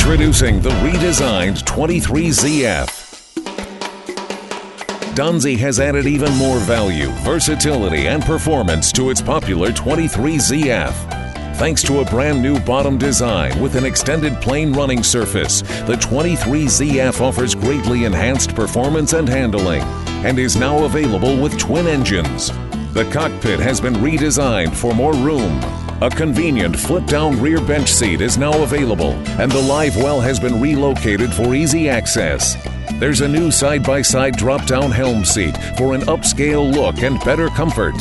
Introducing the redesigned 23ZF. Donzi has added even more value, versatility, and performance to its popular 23ZF. Thanks to a brand new bottom design with an extended plane running surface, the 23ZF offers greatly enhanced performance and handling and is now available with twin engines. The cockpit has been redesigned for more room. A convenient flip-down rear bench seat is now available, and the live well has been relocated for easy access. There's a new side-by-side drop-down helm seat for an upscale look and better comfort.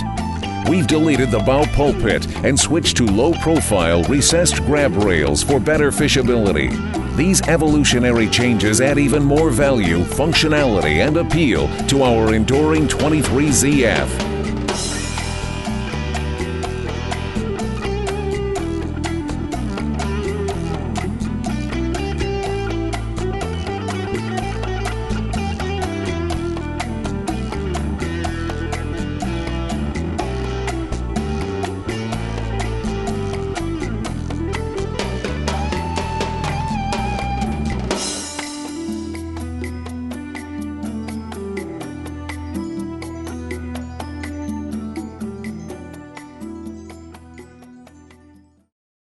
We've deleted the bow pulpit and switched to low-profile recessed grab rails for better fishability. These evolutionary changes add even more value, functionality, and appeal to our enduring 23ZF.